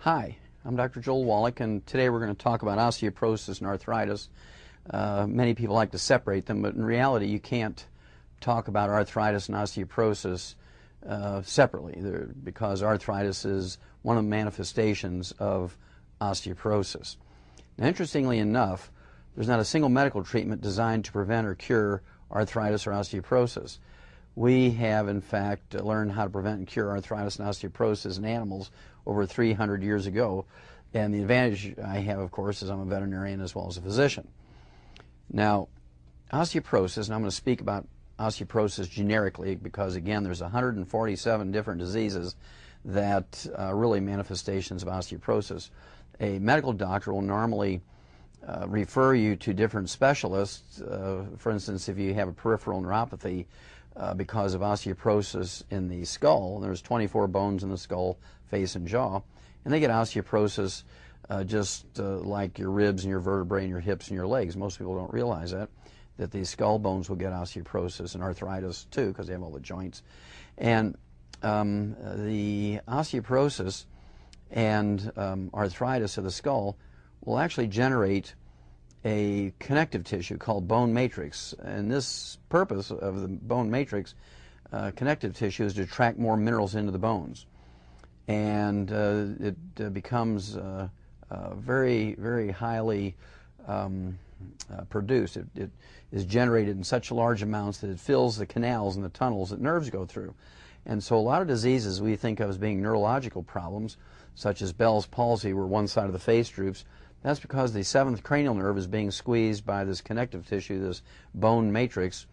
Hi, I'm Dr. Joel Wallach, and today we're going to talk about osteoporosis and arthritis. Many people like to separate them, but in reality you can't talk about arthritis and osteoporosis separately because arthritis is one of the manifestations of osteoporosis. Now, interestingly enough, there's not a single medical treatment designed to prevent or cure arthritis or osteoporosis. We have, in fact, learned how to prevent and cure arthritis and osteoporosis in animals over 300 years ago. And the advantage I have, of course, is I'm a veterinarian as well as a physician. Now, osteoporosis, and I'm going to speak about osteoporosis generically because, again, there's 147 different diseases that are really manifestations of osteoporosis. A medical doctor will normally refer you to different specialists. For instance, if you have a peripheral neuropathy because of osteoporosis in the skull, there's 24 bones in the skull, face, and jaw, and they get osteoporosis just like your ribs and your vertebrae and your hips and your legs. Most people don't realize that the skull bones will get osteoporosis and arthritis too because they have all the joints. And the osteoporosis and arthritis of the skull will actually generate a connective tissue called bone matrix. And this purpose of the bone matrix connective tissue is to attract more minerals into the bones. And it becomes very, very highly produced. It is generated in such large amounts that it fills the canals and the tunnels that nerves go through. And so a lot of diseases we think of as being neurological problems, such as Bell's palsy, where one side of the face droops, that's because the seventh cranial nerve is being squeezed by this connective tissue, this bone matrix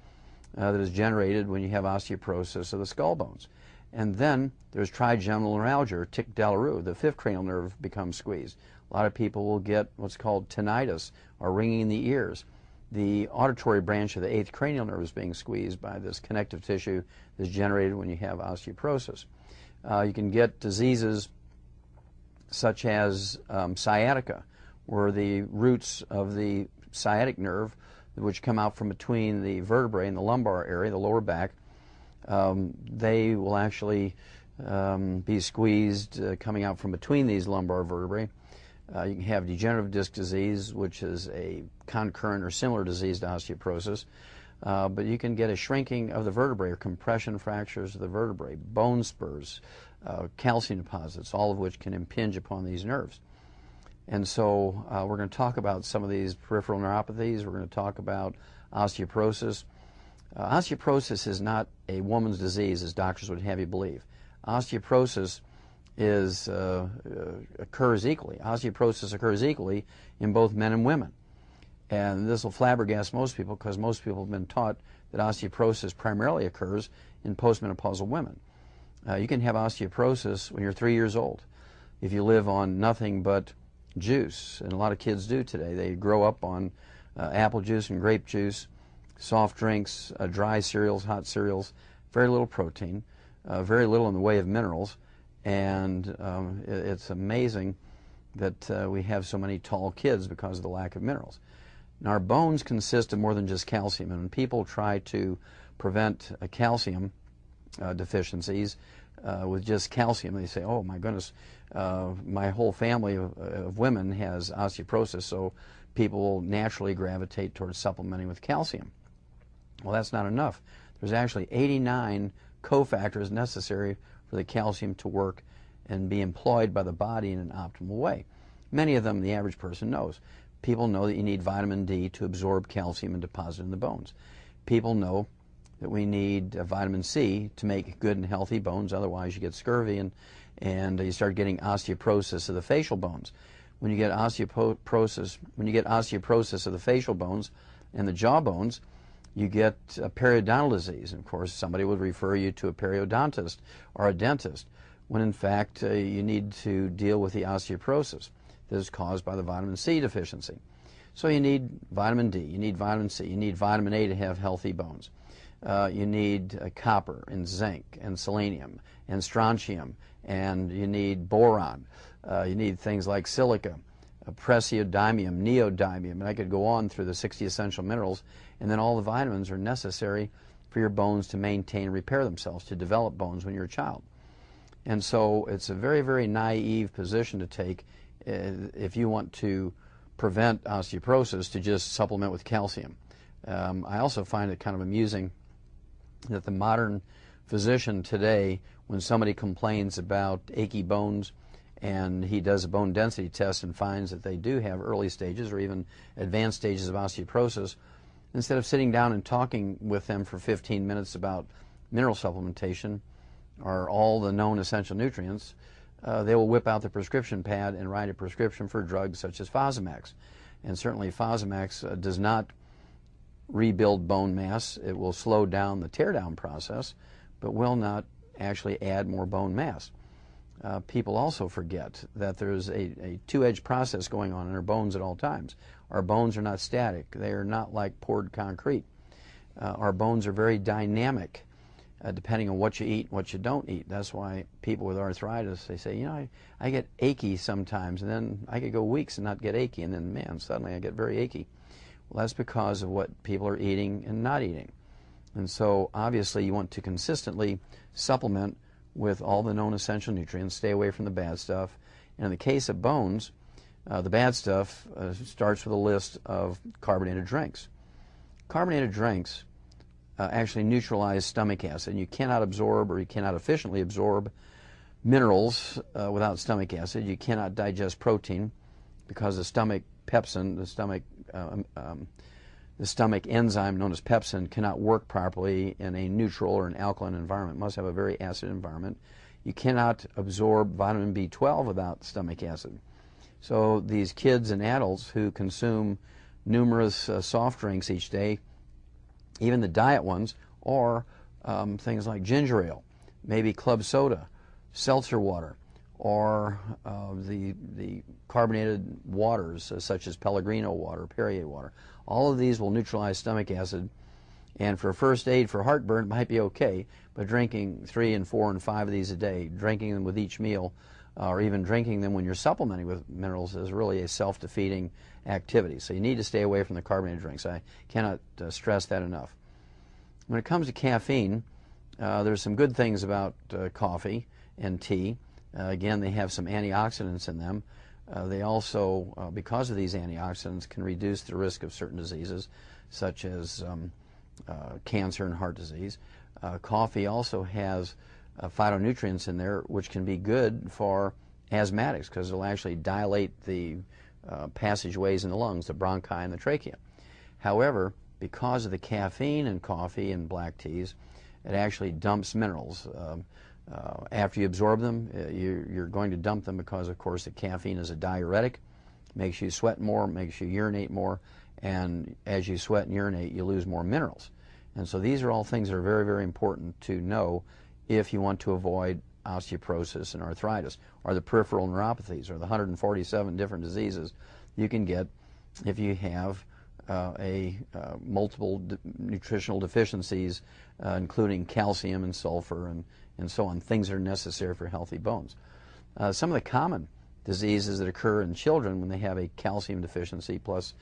that is generated when you have osteoporosis of the skull bones. And then there's trigeminal neuralgia, or tic-douloureux. The fifth cranial nerve becomes squeezed. A lot of people will get what's called tinnitus, or ringing in the ears. The auditory branch of the eighth cranial nerve is being squeezed by this connective tissue that's generated when you have osteoporosis. You can get diseases such as sciatica, where the roots of the sciatic nerve, which come out from between the vertebrae and the lumbar area, the lower back, they will actually be squeezed coming out from between these lumbar vertebrae. You can have degenerative disc disease, which is a concurrent or similar disease to osteoporosis, but you can get a shrinking of the vertebrae or compression fractures of the vertebrae, bone spurs, calcium deposits, all of which can impinge upon these nerves. And so we're going to talk about some of these peripheral neuropathies. We're going to talk about osteoporosis. Osteoporosis is not a woman's disease, as doctors would have you believe. Osteoporosis occurs equally. Osteoporosis occurs equally in both men and women. And this will flabbergast most people because most people have been taught that osteoporosis primarily occurs in postmenopausal women. You can have osteoporosis when you're 3 years old if you live on nothing but juice, and a lot of kids do today. They grow up on apple juice and grape juice, soft drinks, dry cereals, hot cereals, very little protein, very little in the way of minerals, and it's amazing that we have so many tall kids because of the lack of minerals. Now, our bones consist of more than just calcium, and when people try to prevent calcium deficiencies with just calcium, they say, oh my goodness, my whole family of women has osteoporosis, so people will naturally gravitate towards supplementing with calcium. Well, that's not enough. There's actually 89 cofactors necessary for the calcium to work and be employed by the body in an optimal way. Many of them the average person knows. People know that you need vitamin D to absorb calcium and deposit in the bones. People know that we need vitamin C to make good and healthy bones, otherwise you get scurvy and you start getting osteoporosis of the facial bones. When you get osteoporosis of the facial bones and the jaw bones, you get a periodontal disease. And of course, somebody would refer you to a periodontist or a dentist, when in fact you need to deal with the osteoporosis that is caused by the vitamin C deficiency. So you need vitamin D, you need vitamin C, you need vitamin A to have healthy bones. You need copper and zinc and selenium and strontium, and you need boron. You need things like silica, praseodymium, neodymium, and I could go on through the 60 essential minerals, and then all the vitamins are necessary for your bones to maintain and repair themselves, to develop bones when you're a child. And so it's a very, very naive position to take if you want to prevent osteoporosis to just supplement with calcium. I also find it kind of amusing that the modern physician today, when somebody complains about achy bones and he does a bone density test and finds that they do have early stages or even advanced stages of osteoporosis, instead of sitting down and talking with them for 15 minutes about mineral supplementation or all the known essential nutrients, they will whip out the prescription pad and write a prescription for drugs such as Fosamax. And certainly Fosamax does not rebuild bone mass. It will slow down the teardown process, but will not actually add more bone mass. People also forget that there's a two-edged process going on in our bones at all times. Our bones are not static. They are not like poured concrete. Our bones are very dynamic, depending on what you eat and what you don't eat. That's why people with arthritis, they say, you know, I get achy sometimes, and then I could go weeks and not get achy, and then, man, suddenly I get very achy. Well, that's because of what people are eating and not eating. And so, obviously, you want to consistently supplement with all the known essential nutrients, stay away from the bad stuff. And in the case of bones, the bad stuff starts with a list of carbonated drinks. Carbonated drinks actually neutralize stomach acid, and you cannot absorb, or you cannot efficiently absorb, minerals without stomach acid. You cannot digest protein because the stomach pepsin, the stomach enzyme known as pepsin, cannot work properly in a neutral or an alkaline environment. It must have a very acid environment. You cannot absorb vitamin B12 without stomach acid. So these kids and adults who consume numerous soft drinks each day, even the diet ones, or things like ginger ale, maybe club soda, seltzer water, or the carbonated waters such as Pellegrino water, Perrier water. All of these will neutralize stomach acid, and for first aid for heartburn it might be okay, but drinking 3 and 4 and 5 of these a day, drinking them with each meal, or even drinking them when you're supplementing with minerals is really a self-defeating activity. So you need to stay away from the carbonated drinks. I cannot stress that enough. When it comes to caffeine, there's some good things about coffee and tea. Again, they have some antioxidants in them. They also, because of these antioxidants, can reduce the risk of certain diseases, such as cancer and heart disease. Coffee also has phytonutrients in there, which can be good for asthmatics, because it'll actually dilate the passageways in the lungs, the bronchi and the trachea. However, because of the caffeine in coffee and black teas, it actually dumps minerals. After you absorb them, you're going to dump them because, of course, the caffeine is a diuretic, makes you sweat more, makes you urinate more, and as you sweat and urinate, you lose more minerals. And so these are all things that are very, very important to know if you want to avoid osteoporosis and arthritis, or the peripheral neuropathies, or the 147 different diseases you can get if you have multiple nutritional deficiencies, including calcium and sulfur and so on, things that are necessary for healthy bones. Some of the common diseases that occur in children when they have a calcium deficiency plus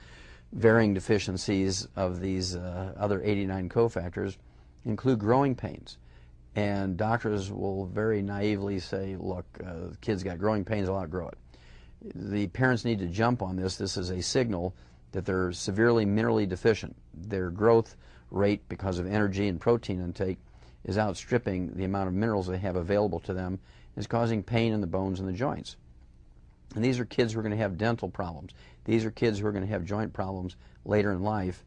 varying deficiencies of these other 89 cofactors include growing pains. And doctors will very naively say, look, the kid's got growing pains, I'll outgrow it. The parents need to jump on this. This is a signal that they're severely minerally deficient. Their growth rate, because of energy and protein intake, is outstripping the amount of minerals they have available to them, is causing pain in the bones and the joints. And these are kids who are going to have dental problems. These are kids who are going to have joint problems later in life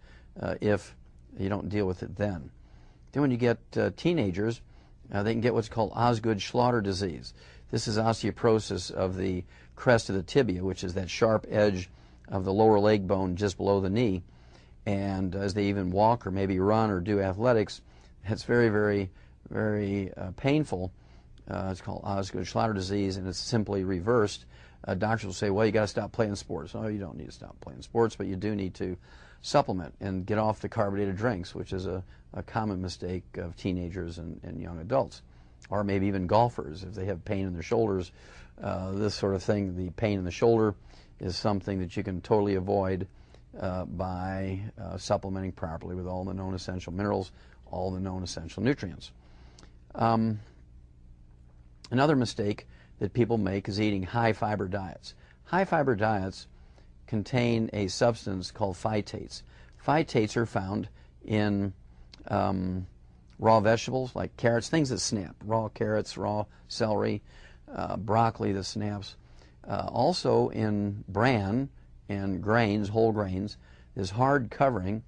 if you don't deal with it then. Then when you get teenagers, they can get what's called Osgood-Schlatter disease. This is osteoporosis of the crest of the tibia, which is that sharp edge of the lower leg bone just below the knee. And as they even walk or maybe run or do athletics, it's very, very, very painful. It's called Osgood-Schlatter disease, and it's simply reversed. Doctors will say, well, you got to stop playing sports. Oh, you don't need to stop playing sports, but you do need to supplement and get off the carbonated drinks, which is a common mistake of teenagers and young adults, or maybe even golfers. If they have pain in their shoulders, this sort of thing, the pain in the shoulder is something that you can totally avoid by supplementing properly with all the known essential minerals, all the known essential nutrients. Another mistake that people make is eating high-fiber diets. High-fiber diets contain a substance called phytates. Phytates are found in raw vegetables like carrots, things that snap, raw carrots, raw celery, broccoli that snaps. Also in bran and grains, whole grains, this hard covering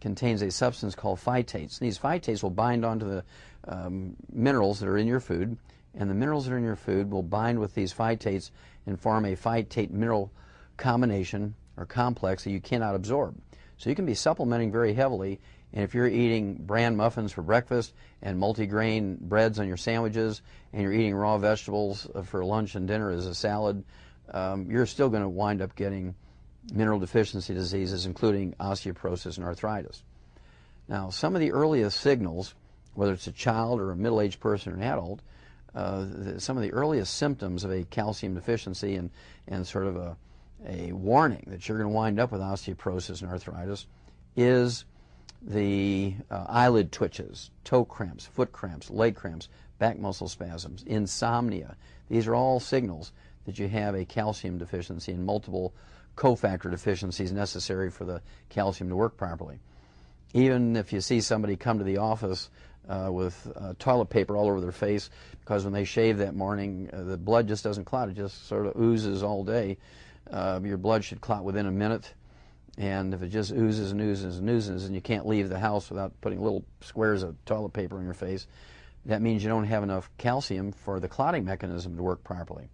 contains a substance called phytates. These phytates will bind onto the minerals that are in your food, and the minerals that are in your food will bind with these phytates and form a phytate mineral combination or complex that you cannot absorb. So you can be supplementing very heavily, and if you're eating bran muffins for breakfast and multigrain breads on your sandwiches, and you're eating raw vegetables for lunch and dinner as a salad, you're still going to wind up getting mineral deficiency diseases, including osteoporosis and arthritis. Now, some of the earliest signals, whether it's a child or a middle-aged person or an adult, some of the earliest symptoms of a calcium deficiency and sort of a warning that you're going to wind up with osteoporosis and arthritis is the eyelid twitches, toe cramps, foot cramps, leg cramps, back muscle spasms, insomnia. These are all signals that you have a calcium deficiency and multiple cofactor deficiencies necessary for the calcium to work properly. Even if you see somebody come to the office with toilet paper all over their face because when they shave that morning, the blood just doesn't clot, it just sort of oozes all day. Your blood should clot within a minute, and if it just oozes and oozes and oozes and you can't leave the house without putting little squares of toilet paper on your face, that means you don't have enough calcium for the clotting mechanism to work properly.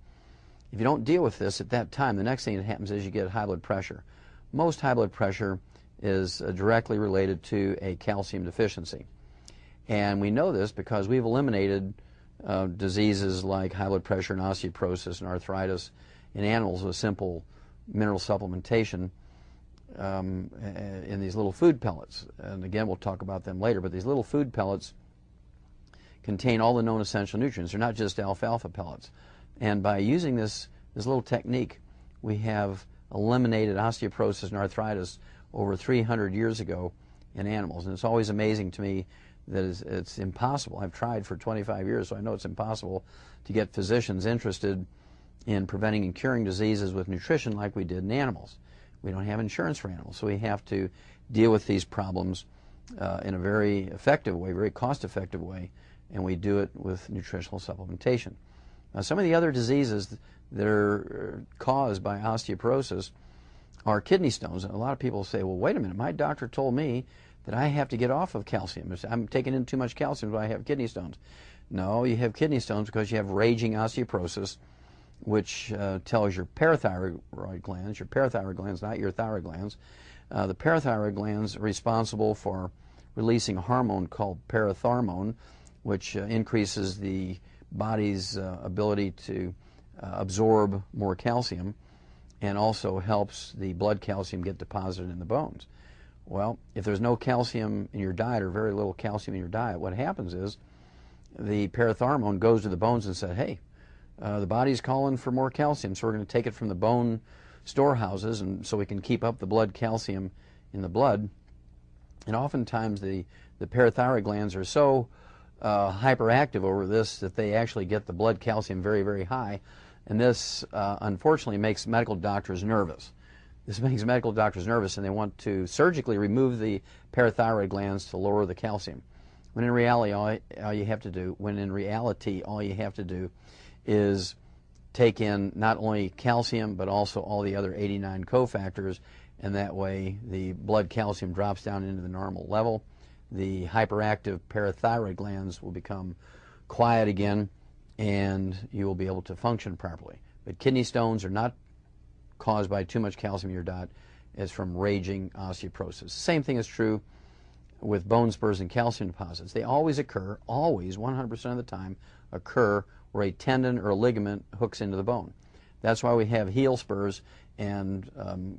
If you don't deal with this at that time, the next thing that happens is you get high blood pressure. Most high blood pressure is directly related to a calcium deficiency. And we know this because we've eliminated diseases like high blood pressure and osteoporosis and arthritis in animals with simple mineral supplementation in these little food pellets. And again, we'll talk about them later, but these little food pellets contain all the known essential nutrients. They're not just alfalfa pellets. And by using this little technique, we have eliminated osteoporosis and arthritis over 300 years ago in animals. And it's always amazing to me that it's impossible. I've tried for 25 years, so I know it's impossible to get physicians interested in preventing and curing diseases with nutrition like we did in animals. We don't have insurance for animals, so we have to deal with these problems in a very effective way, very cost-effective way, and we do it with nutritional supplementation. Now, some of the other diseases that are caused by osteoporosis are kidney stones. And a lot of people say, well, wait a minute, my doctor told me that I have to get off of calcium. I'm taking in too much calcium, so I have kidney stones. No, you have kidney stones because you have raging osteoporosis, which tells your parathyroid glands, not your thyroid glands. The parathyroid glands are responsible for releasing a hormone called parathormone, which increases the body's ability to absorb more calcium and also helps the blood calcium get deposited in the bones. Well, if there's no calcium in your diet or very little calcium in your diet, what happens is the parathormone goes to the bones and says, hey, the body's calling for more calcium, so we're going to take it from the bone storehouses and so we can keep up the blood calcium in the blood. And oftentimes the parathyroid glands are so hyperactive over this that they actually get the blood calcium very, very high. And this, unfortunately, makes medical doctors nervous. This makes medical doctors nervous, and they want to surgically remove the parathyroid glands to lower the calcium. When in reality, all you have to do is take in not only calcium, but also all the other 89 cofactors, and that way the blood calcium drops down into the normal level. The hyperactive parathyroid glands will become quiet again, and you will be able to function properly. But kidney stones are not caused by too much calcium in your diet. It's from raging osteoporosis. Same thing is true with bone spurs and calcium deposits. They always occur, always, 100% of the time, occur where a tendon or a ligament hooks into the bone. That's why we have heel spurs and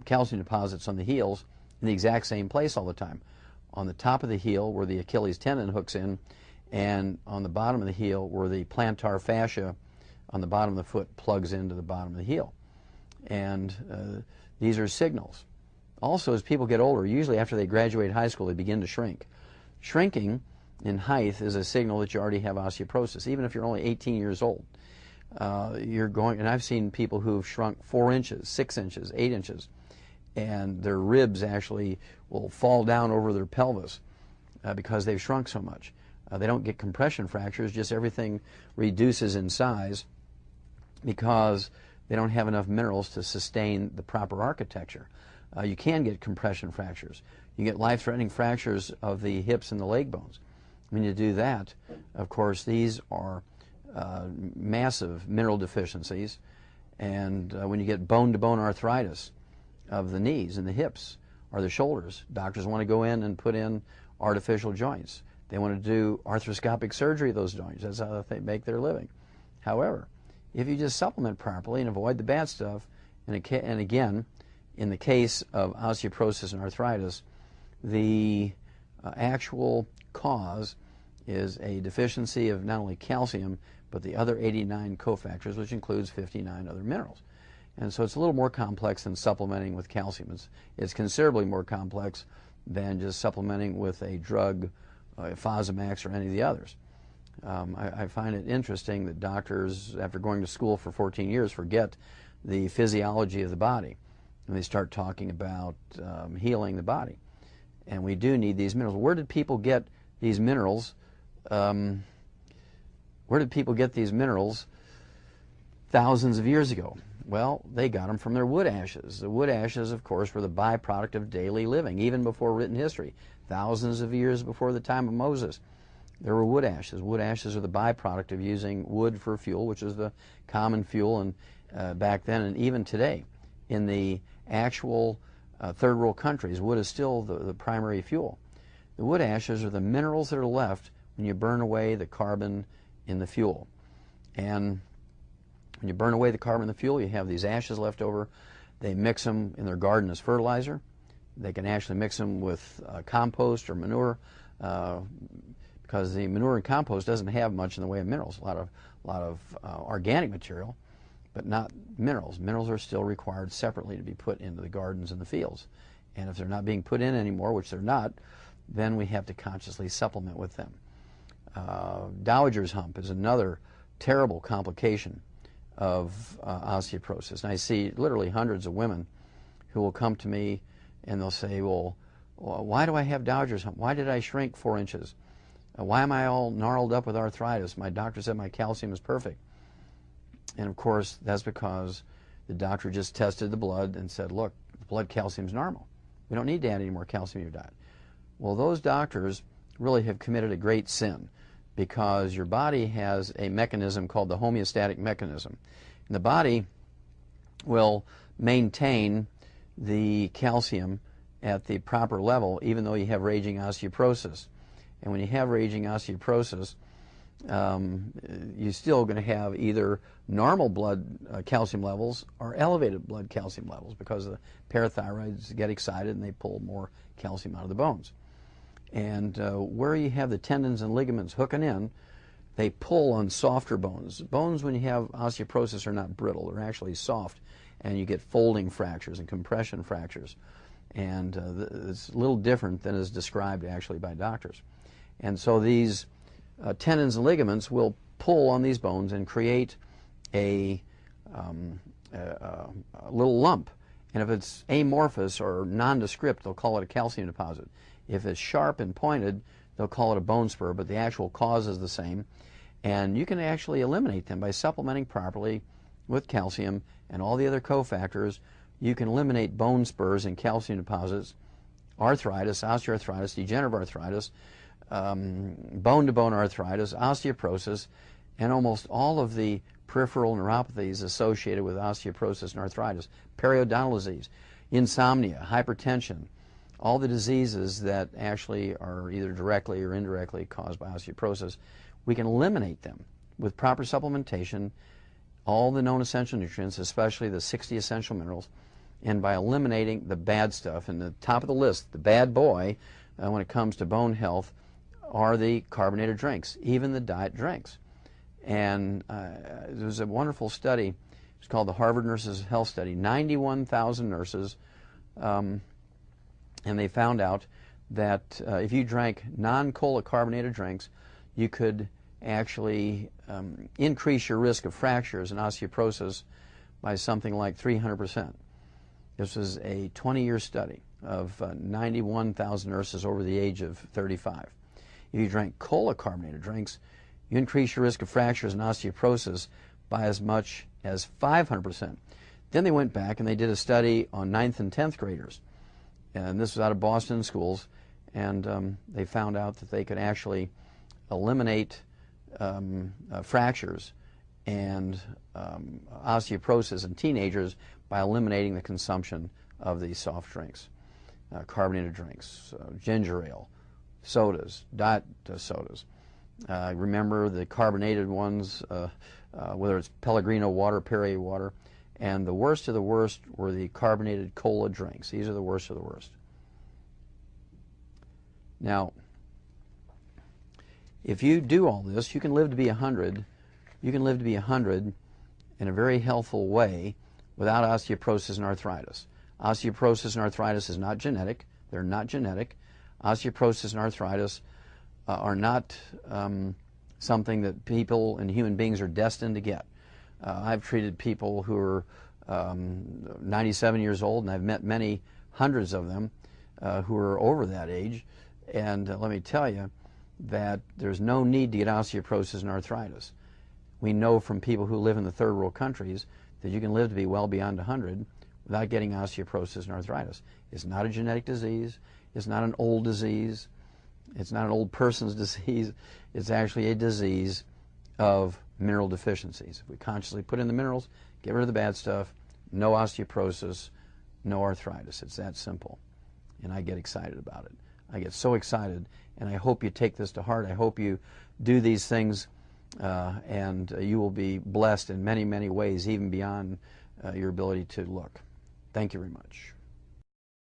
calcium deposits on the heels in the exact same place all the time. On the top of the heel where the Achilles tendon hooks in, and on the bottom of the heel where the plantar fascia on the bottom of the foot plugs into the bottom of the heel. And these are signals. Also, as people get older, usually after they graduate high school, they begin to shrink. Shrinking in height is a signal that you already have osteoporosis, even if you're only 18 years old. you're going, and I've seen people who've shrunk 4 inches, 6 inches, 8 inches, and their ribs actually will fall down over their pelvis because they've shrunk so much. They don't get compression fractures, just everything reduces in size because they don't have enough minerals to sustain the proper architecture. You can get compression fractures. You get life-threatening fractures of the hips and the leg bones. When you do that, of course, these are massive mineral deficiencies, and when you get bone-to-bone arthritis of the knees and the hips or the shoulders, doctors want to go in and put in artificial joints. They want to do arthroscopic surgery of those joints. That's how they make their living. However, if you just supplement properly and avoid the bad stuff, and again, in the case of osteoporosis and arthritis, the actual cause is a deficiency of not only calcium, but the other 89 cofactors, which includes 59 other minerals. And so it's a little more complex than supplementing with calcium. It's considerably more complex than just supplementing with a drug, Fosamax or any of the others. I find it interesting that doctors, after going to school for 14 years, forget the physiology of the body. And they start talking about healing the body. And we do need these minerals. Where did people get these minerals? Where did people get these minerals thousands of years ago? Well, they got them from their wood ashes. The wood ashes, of course, were the byproduct of daily living, even before written history. Thousands of years before the time of Moses, there were wood ashes. Wood ashes are the byproduct of using wood for fuel, which is the common fuel and back then and even today. In the actual third world countries, wood is still the primary fuel. The wood ashes are the minerals that are left when you burn away the carbon in the fuel. And when you burn away the carbon in the fuel, you have these ashes left over. They mix them in their garden as fertilizer. They can actually mix them with compost or manure because the manure and compost doesn't have much in the way of minerals. A lot of organic material, but not minerals. Minerals are still required separately to be put into the gardens and the fields. And if they're not being put in anymore, which they're not, then we have to consciously supplement with them. Dowager's hump is another terrible complication of osteoporosis. And I see literally hundreds of women who will come to me and they'll say, well, why do I have Dowager's hump? Why did I shrink 4 inches? Why am I all gnarled up with arthritis? My doctor said my calcium is perfect. And of course, that's because the doctor just tested the blood and said, look, the blood calcium is normal. We don't need to add any more calcium in your diet. Well, those doctors really have committed a great sin because your body has a mechanism called the homeostatic mechanism. And the body will maintain the calcium at the proper level even though you have raging osteoporosis. And when you have raging osteoporosis, you're still going to have either normal blood calcium levels or elevated blood calcium levels because the parathyroids get excited and they pull more calcium out of the bones. And where you have the tendons and ligaments hooking in, they pull on softer bones. Bones, when you have osteoporosis, are not brittle. They're actually soft, and you get folding fractures and compression fractures. And it's a little different than is described actually by doctors. And so these tendons and ligaments will pull on these bones and create a little lump. And if it's amorphous or nondescript, they'll call it a calcium deposit. If it's sharp and pointed, they'll call it a bone spur, but the actual cause is the same. And you can actually eliminate them by supplementing properly with calcium and all the other cofactors. You can eliminate bone spurs and calcium deposits, arthritis, osteoarthritis, degenerative arthritis, bone-to-bone arthritis, osteoporosis, and almost all of the peripheral neuropathies associated with osteoporosis and arthritis, periodontal disease, insomnia, hypertension, all the diseases that actually are either directly or indirectly caused by osteoporosis. We can eliminate them with proper supplementation, all the known essential nutrients, especially the 60 essential minerals, and by eliminating the bad stuff. And the top of the list, the bad boy, when it comes to bone health, are the carbonated drinks, even the diet drinks. And there was a wonderful study. It's called the Harvard Nurses Health Study. 91,000 nurses, and they found out that if you drank non-cola carbonated drinks, you could actually increase your risk of fractures and osteoporosis by something like 300%. This was a 20-year study of 91,000 nurses over the age of 35. If you drank cola-carbonated drinks, you increase your risk of fractures and osteoporosis by as much as 500%. Then they went back and they did a study on 9th and 10th graders. And this was out of Boston schools. And they found out that they could actually eliminate fractures and osteoporosis in teenagers by eliminating the consumption of these soft drinks, carbonated drinks, ginger ale, sodas, diet sodas. Remember the carbonated ones, whether it's Pellegrino water, Perrier water, and the worst of the worst were the carbonated cola drinks. These are the worst of the worst. Now, if you do all this, you can live to be 100. You can live to be 100 in a very healthful way without osteoporosis and arthritis. Osteoporosis and arthritis is not genetic. They're not genetic. Osteoporosis and arthritis are not something that people and human beings are destined to get. I've treated people who are 97 years old, and I've met many hundreds of them who are over that age. And let me tell you that there's no need to get osteoporosis and arthritis. We know from people who live in the third world countries that you can live to be well beyond 100 without getting osteoporosis and arthritis. It's not a genetic disease. It's not an old disease. It's not an old person's disease. It's actually a disease of mineral deficiencies. If we consciously put in the minerals, get rid of the bad stuff, no osteoporosis, no arthritis. It's that simple. And I get excited about it. I get so excited, and I hope you take this to heart. I hope you do these things, and you will be blessed in many, many ways, even beyond your ability to look. Thank you very much.